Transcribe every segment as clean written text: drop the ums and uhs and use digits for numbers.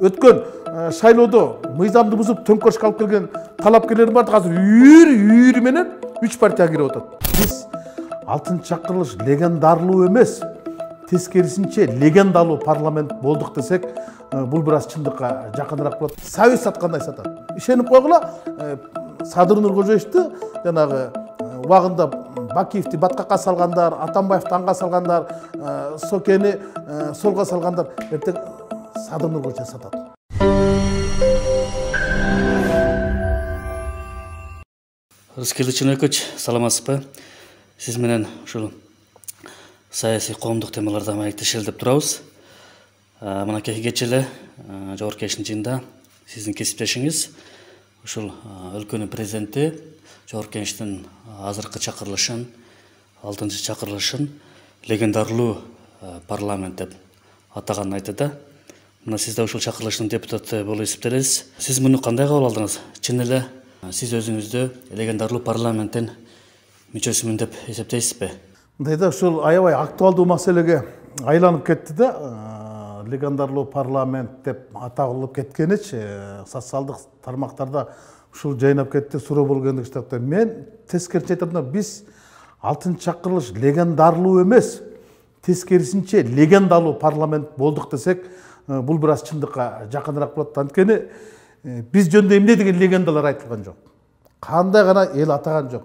өткөн шайлоодо мыйзамды бузуп төңкөрүшкө алып келген талапкерлер бар. Азыр үйүр менен 3 партия кирип атат. Биз 6 чакырылыш легендарлуу эмес, тескерисинче легендалуу парламент болдук десек, бул бир аз чындыкка жакыныраак болот. Совет саткандай сатат. Ишенип койгула, Садыр Нуркожоевди жанагы убагында Бакиевди баткакка салгандар, Атамбаевди аңга салгандар, Сокени солго салгандар, эртең Садыр Нуркожоев сатат. Рыскелди Чынөкөч, саламатсызбы? Сиз менен ушул саясий коомдук темаларда маектешели деп турабыз. Мынакей кечээ эле Жогорку Кеңештин жыйынында сиздин кесиптешиңиз ушул өлкөнүн президенти Жогорку Кеңештин азыркы чакырылышын, 6-чы чакырылышын легендарлуу парламент деп атаганын айтты да. Мына сиз да ушул чакырылыштын депутаты болуп эсептелесиз. Сиз муну кандай кабыл алдыңыз? Чын эле сиз өзүңүздү легендарлуу парламенттин мүчөсүмүн деп эсептейсизби? Мындайда ушул аябай актуалдуу маселеге айланып кетти да. Легендарлуу парламент деп аталып кеткеничи социалдык тармактарда ушул жайнап кетти, суроо болгондук иштеп. Мен тескерисинче айтам, биз 6 чакырылыш легендарлуу эмес, тескерисинче легендалуу парламент болдук десек, бул бир аз чындыкка жакыныраак болот. Анткени биз жөнүндө эмне деген легендалар айтылган жок. Кандай гана эл атаган жок.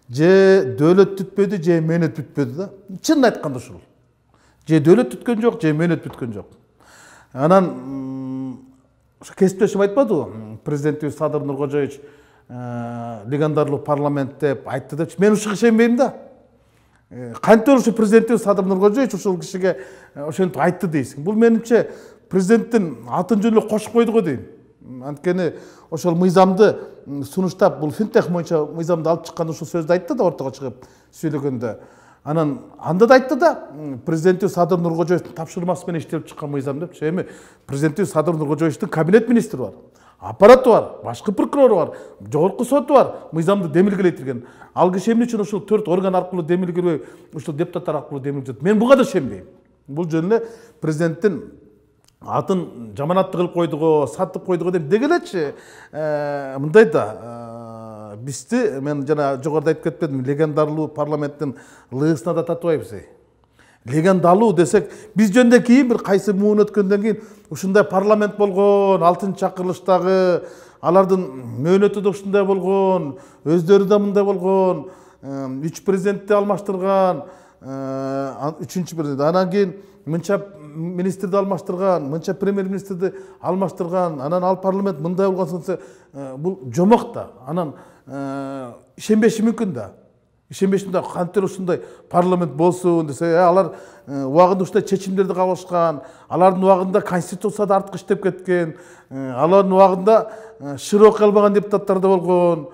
Же дөөлөт түтпөдү, же мээнет бүтпөдү да. Чынын айтканда ушул. Же дөөлөт түткөн жок, же мээнет бүткөн жок. Анан кесиптешим айтпадыбы? Президентибиз Садыр Нуркожоевич легендарлуу парламент деп айтты деп. Мен ушуга ишенбейм да. Кантип ушу президентибиз Садыр Нуркожоевич ушул кишиге ошентип айтты дейсиң? Бул менимче президенттин атын жөнү эле кошуп койду го дейм. Анткени ошол мыйзамды сунуштап, бул финтех боюнча мыйзамды алып чыккан ушул сөздү айтты да, ортого чыгып сүйлөгөндө. Анан анда да айтты да, президентибиз Садыр Нуркожоевдин тапшырмасы менен иштелип чыккан мыйзам деп. Эми президентибиз Садыр Нуркожоевдин кабинет министри бар, аппараты бар, башкы прокурору бар, жогорку соту бар, мыйзамды демилгелетирген. Ал киши эмне үчүн ушул 4 орган аркылуу демилгелебей, ушул депутаттар аркылуу демилгелет? Мен буга да ишенбейм. Бул жөн эле президенттин атын жаманатты кылып койдуго, сатып койдуго деп дегелечи. Мындай да, бизди мен жана жогоруда айтып кетпедим, легендарлуу парламенттин лыгысына да татыбайбыз. Легендалуу десек, биз жөнүндө кийин бир кайсы муун өткөндөн кийин ушундай парламент болгон, 6 чакырылыштагы алардын мөөнөтү да ушундай болгон, өздөрү да мындай болгон, 3 президентти алмаштырган, 3-чү президент, анан кийин мынча министрди алмаштырган, мынча премьер-министрди алмаштырган, анан ал парламент мындай болгон соң, бул жомок да. Анан ишенбеши мүмкүн да. Ишенбешим да, кантип ушундай парламент болсун десе, алар убагында ушундай чечимдерди кабылышкан, алардын убагында конституцияда артык иштеп кеткен, алардын убагында шыр окуй албаган депутаттар да болгон,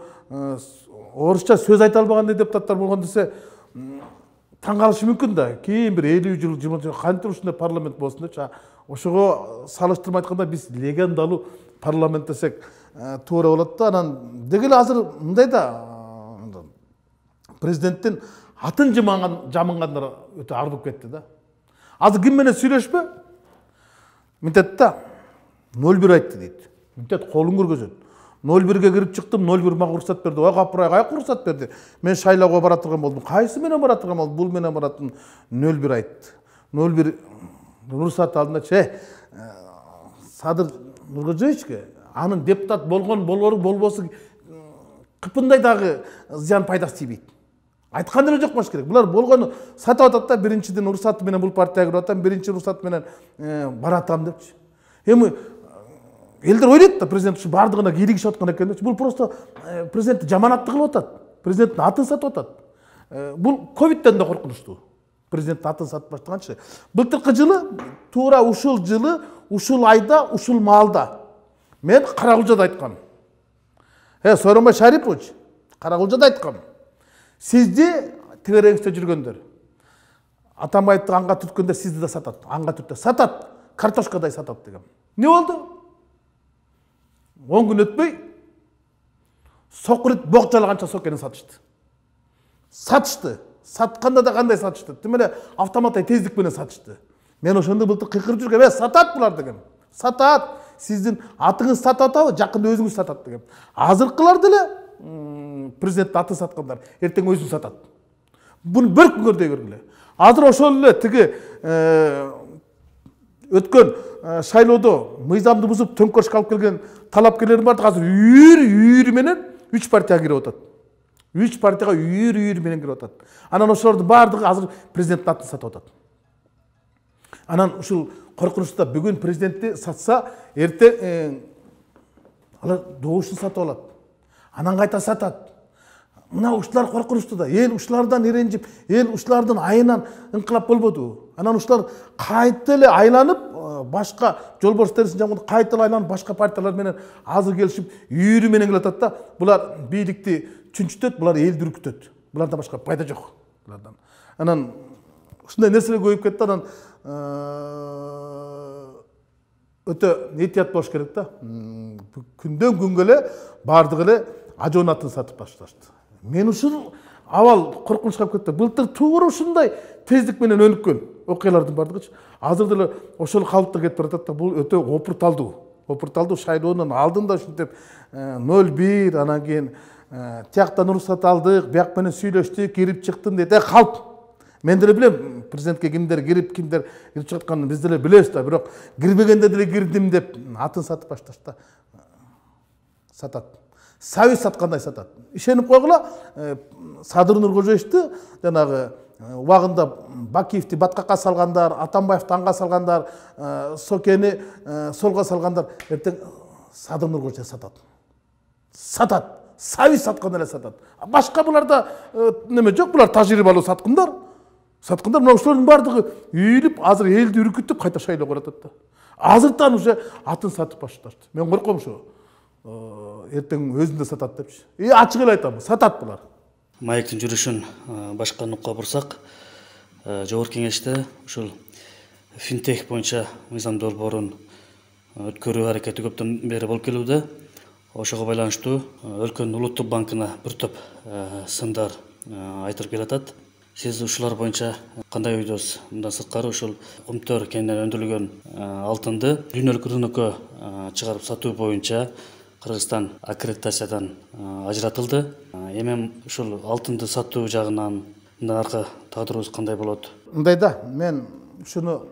орусча сөз айта албаган депутаттар болгон десе, таң калышы мүмкүн да. Кийин бир 50 жыл, 20 жыл кантип ушундай парламент болсун деп, ошого салыштырма айтканда биз легендалуу парламент десек туура болот да. Анан дегеле азыр мындай да, президенттин атын жамынгандар өтө ар болуп кетти да. Азыр ким менен сүйлөшпө? Мынтет да, 01 айтты дейт. Мынтет колун көргөзөт. 01-ге кирип чыктым, 01 мага уруксат берди. Ой, капырай, каяка уруксат берди? Мен шайлоого бара турган болдум. Кайсы менен бара турган болдум? Бул менен баратын 01 айтты. 01 уруксат алдында Садыр Нуркожоевичке анын депутат болгон болбосу кыпындай дагы зыян пайдасы тийбейт. Айткан эле жок болуш керек. Булар болгону сатып атат да, биринчиден уруксаты менен бул партияга кирип атам, биринчи уруксаты менен баратам депчи. Эми элдер ойлойт да, президент ушу бардыгына кийлигишип аткан экен депчи. Бул просто президентти жаманатты кылып атат. Президенттин атын сатып атат. Бул ковидтен да коркунучтуу. Президенттин атын сатып баштаганчы. Былтыркы жылы, туура ушул жылы, ушул айда, ушул маалда мен Каракулжада айткам. Сооронбай Шарипович, Каракулжада айткам. Сизди тегереңизде жүргөндөр, Атамбаевди анга түрткөндө сизди да сатат. Анга түртө сатат, картошкадай сатат дегем. Не болду? 10 күн өтпөй Сокурит бок жалаганча Сокени сатышты. Сатышты. Сатканда да кандай сатышты? Тим эле автоматтай тездик менен сатышты. Мен ошондо былтыр кыйкырып жүргөм, сатат булар дегем. Сатат. сіздің атыңыз сатып атабы, жақында өзіңіз сатады деген. Азырқылар деле президент атын сатқандар, ертең өзін сатады. Бұны бір күн көрдей көргіле. Азыр ошол эле тиги өткөн шайлоодо мыйзамды бузуп төңкөрүшкө алып келген талапкерлер бар. Азыр үйүр менен 3 партияга кирип атат. 3 партияга үйүр менен кирип атат. Анан ошолордун баардыгы азыр президенттин атын сатып атат. Анан ушул коркунучта бүгүн президентти сатса, эртең алар добушун сатып алат. Анан кайта сатат. Мына ушулар коркунучтуу да. Эл ушулардан иренжип, эл ушулардын айынан ыңкылап болбоду. Анан ушулар кайта эле айланып, башка жолборс терисин жамгырып, кайта эле айланып башка партиялар менен азыр келишип, үйүрү менен келатат да. Булар бийликти чүнчүтөт, булар элди үркүтөт. Булардан башка пайда жок. Булардан. Анан ушундай нерселер көбөйүп кетти. Анан өтө этият болуш керек да. Күндөн күнгө эле бардыгы эле ажоонун атын сатып башташты. Мен ушул авал коркунучка кетти. Былтыр туура ушундай тездик менен өнүккөн окуялардын бардыгычы азыр деле ошол калыпта кетип баратат да. Бул өтө опурталдуу шайлоонун алдында ушинтип 0-1 анан кийин тияктан уруксат алдык, бияк менен сүйлөштүк, кирип чыктым дейт. Калп. Мен деле билем президентке кимдер кирип чыкканын биз деле билебиз да, бирок кирбегенде деле кирдим деп атын сатып башташты. Сатат. Сабыз саткандай сатат. Ишенип койгула, Садыр Нуркожоевди жанагы убагында Бакиевди баткакка салгандар, Атамбаевди аңга салгандар, Сокени солго салгандар, эртең Садыр Нуркожоев сатат. Сатат. Сабыз саткан эле сатат. Башка буларда неме жок, булар тажрыйбалуу саткындар. Саткындар мына ушулардын бардыгы үйүлүп, азыр элди үркүтүп кайта шайлоого баратат да. Азыртан уже атын сатып башташты. Мен корком ушу. Эртең өзүн да сатат депчи. Ачык эле айтам, сатат булар. Маектин жүрүшүн башка нукка бурсак, жогорку кеңеште ушул финтех боюнча мыйзам долбоорун өткөрүү аракети көптөн бери болуп келүүдө. Ошого байланыштуу өлкөнүн улуттук банкына бир топ сындар айтылып келатат. Сиз ушулар боюнча кандай ойдосуз? Мындан сырткары ушул Кумтөр кенинен өндүрүлгөн алтынды дүйнөлүк рынокко чыгарып сатуу боюнча Кыргызстан аккредитациядан ажыратылды. Эми ушул алтынды сатуу жагынан мындан аркы тагдырыбыз кандай болот? Мындай да, мен ушуну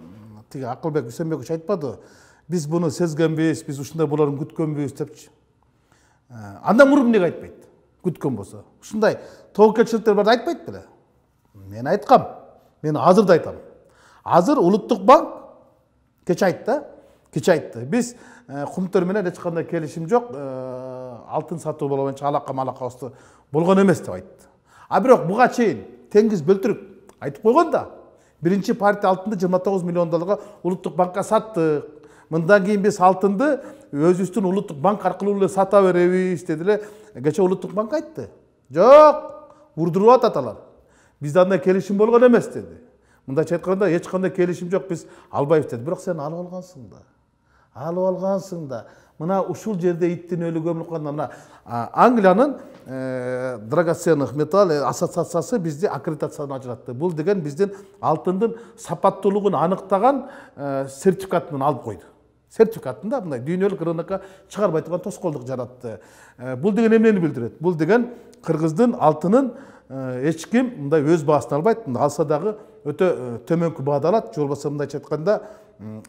тиги Акылбек Үсөнбекович айтпады. Биз буну сезгенбиз, биз ушундай болорун күткөнбүз депчи. Андан мурун эмнеге айтпайт? Күткөн болсо. Ушундай тоокелчиликтер бар айтпайт беле? Мен айткам. Мен азыр да айтам. Азыр Улуттук банк кеч айтты. Биз Кумтөр менен эч кандай келишим жок, алтын сатуу боюнча алака-малакабызды болгон эмес деп айтты. Бирок буга чейин теңиз бөлтүрүп айтып койгон да. Биринчи партия алтынды 29 миллион долларга Улуттук банкка саттык. Мындан кийин биз алтынды өзүбүздүн Улуттук банк аркылуу эле сата беребиз деди эле. Кече Улуттук банк айтты. Жок, урдуруп атат алар. Бизде андай келишим болгон эмес деди. Мындайча айтканда эч кандай келишим жок, биз албайбыз деди. Бирок сен алып алгансың да. Мына ушул жерде иттин өлү көмүлүп калган мына Англиянын драгоценных металл ассоциациясы бизди аккредитациядан ажыратты. Бул деген биздин алтындын сапаттуулугун аныктаган сертификатын алып койду. Сертификатында мындай дүйнөлүк рынокко чыгарбай турган тоскоолдук жаратты. Бул деген эмнени билдирет? Бул деген Кыргыздын алтынын эч ким мындай өз баасын албайт. Алса дагы өтө төмөнкү баада алат. Же болбосо мындайча айтканда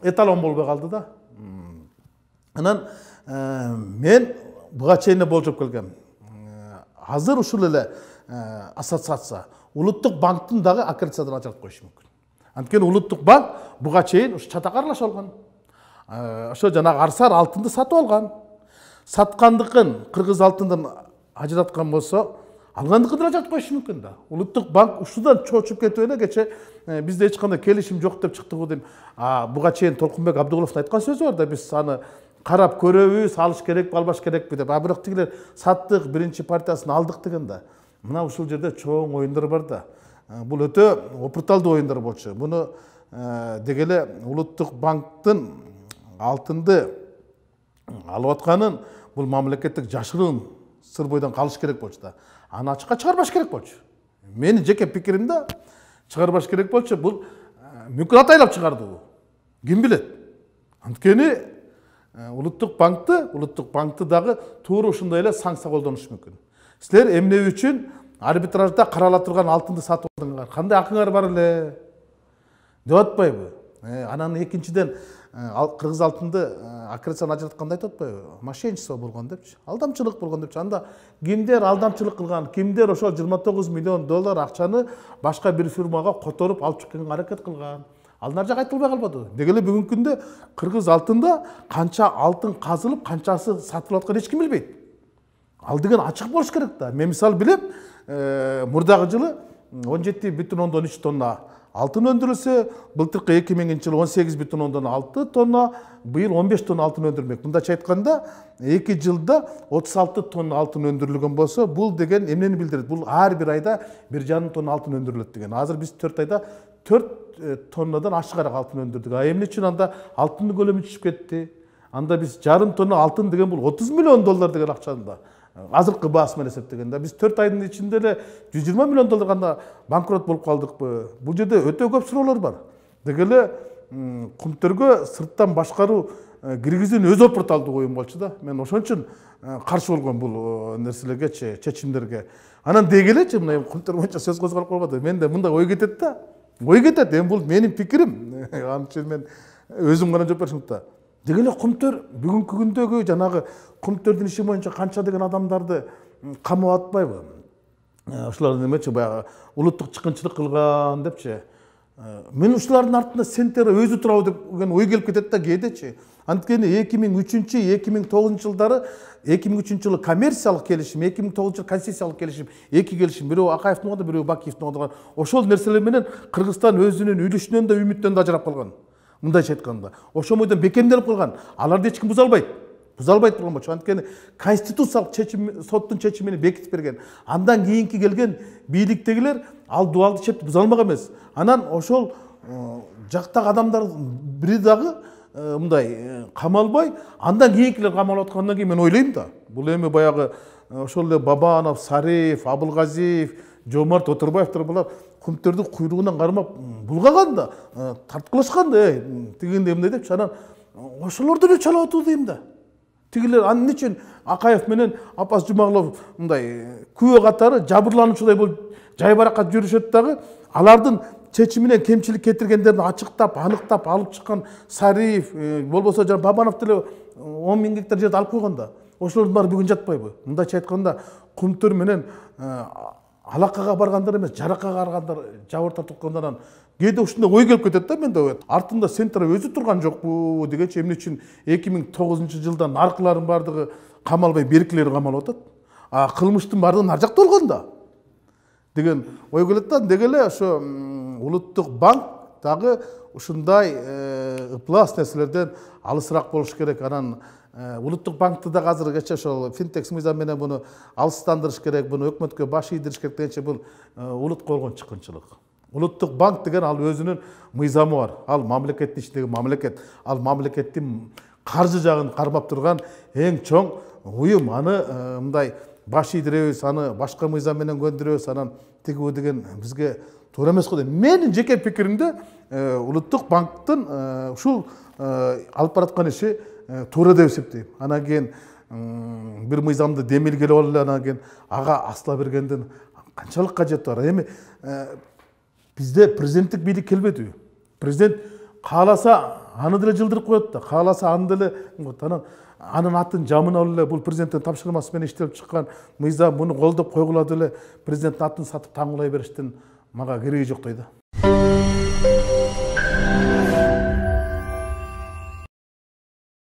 эталон болбой калды да. Анан мен буга чейин болжоп келгем. Азыр ушул эле ассоциация Улуттук банктын дагы аккредитациядан ажыратып коюшу мүмкүн. Анткени Улуттук банк буга чейин ушу чатак аралаша алган. Ошо жанагы арсар алтынды сатып алган. Саткандыкын кыргыз алтындан ажыраткан болсо, алгандыкын да ажыратып коюшу мүмкүн да. Улуттук банк ушудан чочуп кетип эле кече бизде эч кандай келишим жок деп чыктыгы дейм. Буга чейин Толкунбек Абдыгуловдун айткан сөзү бар да, биз аны карап көрөбүз, алыш керекпи, албаш керекпи деп. Бирок тигилер саттык, биринчи партиясын алдык деген да. Мына ушул жерде чоң оюндар бар да. Бул өтө опурталдуу оюндар болчу. Буну дегеле Улуттук банктын алтынды алып атканын бул мамлекеттик жашыруун сыр бойдон калыш керек болчу да. Аны ачыкка чыгарбаш керек болчу. Менин жеке пикиримде чыгарбаш керек болчу. Бул мүмкүн атайлап чыгарды бул. Ким билет? Анткени улуттук банкты дагы туура ушундай эле санкция колдонуш мүмкүн. Силер эмне үчүн арбитражда карала турган алтынды сатып алдыңар? Кандай акыңар бар эле? Деп атпайбы? Анан экинчиден кыргыз алтынды аккредитацияны ажыратканда айтып атпайбы? Мошенничество болгон депчи, алдамчылык болгон депчи. Анда кимдер алдамчылык кылган, кимдер ошол 29 миллион доллар акчаны башка бир фирмага которуп алып чыкканга аракет кылган. Ал нар жак айтылбай калбады. Деги эле бүгүнкү күндө кыргыз алтында канча алтын казылып, канчасы сатылып атканын эч ким билбейт. Ал деген ачык болуш керек да. Мен мисалы билем, мурдагы жылы 17,3 тонна алтын өндүрүлсө, былтыркы 2000-жылы 18,6 тонна, быйыл 15 тонна алтын өндүрмек. Мындайча айтканда, 2 жылда 36 тонна алтын өндүрүлгөн болсо, бул деген эмнени билдирет? Бул ар бир айда 1,5 тонна алтын өндүрүлөт деген. Азыр биз 4 айда 4 тоннадан ашыгыраак алтын өндүрдүк. Эмне үчүн анда алтындын көлөмү түшүп кетти? Анда биз жарым тонна алтын деген бул 30 миллион доллар деген акчанда. Азыркы баасы менен эсептегенде биз 4 айдын ичинде эле 120 миллион доллар гана банкрот болуп калдыкпы? Бул жерде өтө көп суроолор бар. Деги эле Кумтөргө сырттан башкаруу киргизүүнү өз опурталдуу коюм болчу да. Мен ошон үчүн каршы болгон бул нерселерге, чечимдерге. Анан деги элечи мына Кумтөр боюнча сөз козголуп калбады. Менде мындай ой кетет да. Ой кетет, эми бул менин пикирим. Анын үчүн мен өзүм гана жооп беришим да. Деги эле Кумтөр бүгүнкү күндөгү жанагы Кумтөрдүн иши боюнча канча деген адамдарды камап атпайбы? Ушулар немечи баягы улуттук чыккынчылык кылган депчи. Мен ушулардын артында сентер өзү турабы деген ой келип кетет да кээдечи. Анткени 2003-2009 жылдары 2003 жылы коммерциялык келишим, 2009 жылы концессиялык келишим, эки келишим, бирөө Акаевдин колунда, бирөө Бакиевдин колунда. Ошол нерселер менен Кыргызстан өзүнүн үлүшүнөн да үмүттөн да ажырап калган. Мындайча айтканда, ошол бойдон бекемделип калган. Аларды эч ким буза албайт. Буза албайт болгон болчу. Анткени конституциялык чечим, соттун чечимини бекитип берген. Андан кийинки келген бийликтегилер ал дуалды чепти буза алмак эмес. Анан ошол жактагы адамдар бири дагы мындай камалбай, андан кийинкилер камалып аткандан кийин мен ойлойм да. Бул эми баягы ошол эле Бабанов, Сариев, Абылгазиев, Жомарт Отурбаевдер булар Кумтөрдүн куйругунан кармап булгаган да, тарткылашкан да, тигиндей эмне депчи. Анан ошолорду эле чалап атуу дейм да. Тигилер анын үчүн Акаев менен Апас Жумагулов мындай күбө катары жабырлануучудай болуп жайбаракат жүрүшөт дагы, алардын чечиминен кемчилик кетиргендерин ачыктап, аныктап алып чыккан Сариев, болбосо жана Бабанов деле 10 000 гектар жерди алып койгон да. Ошолордун баары бүгүн жатпайбы? Мындайча айтканда, Кумтөр менен алакага баргандар эмес, жаракка карагандар жабыр тартып кээде ушундай ой келип кетет да менде. Артында сентер өзү турган жокпу дегенчи, эмне үчүн 2009 жылдан аркыларын бардыгы камалбай беркилери камалып атат? Кылмыштын бардыгы ар жакта болгон да деген ой келет да. Деги эле ошо улуттук банк дагы ушундай ыплас нерселерден алысыраак болуш керек. Анан улуттук банкты да азыркыча ошол финтекс мыйзам менен буну алыстандырыш керек, буну өкмөткө баш ийдириш керек дегенче бул улутка болгон чыккынчылык. Улуттук банк деген ал өзүнүн мыйзамы бар. Ал мамлекеттин ичиндеги мамлекет. Ал мамлекеттин каржы жагын кармап турган эң чоң уюм. Аны мындай баш ийдиребиз, аны башка мыйзам менен көндүрөбүз, анан тигүү деген бизге туура эмес го дейм. Менин жеке пикиримде улуттук банктын ушул алып бараткан иши туура деп эсептейм. Анан кийин бир мыйзамды демилгелеп алып эле анан кийин ага асла бергендин канчалык кажети бар? Эми бизде президенттик бийлик келбедиби? Президент кааласа аны деле жылдырып коет да, кааласа аны деле анын атын жамын алып эле бул президенттин тапшырмасы менен иштелип чыккан мыйзам, муну колдоп койгула деле президенттин атын сатып таңуулай бериштин мага кереги жок дейт.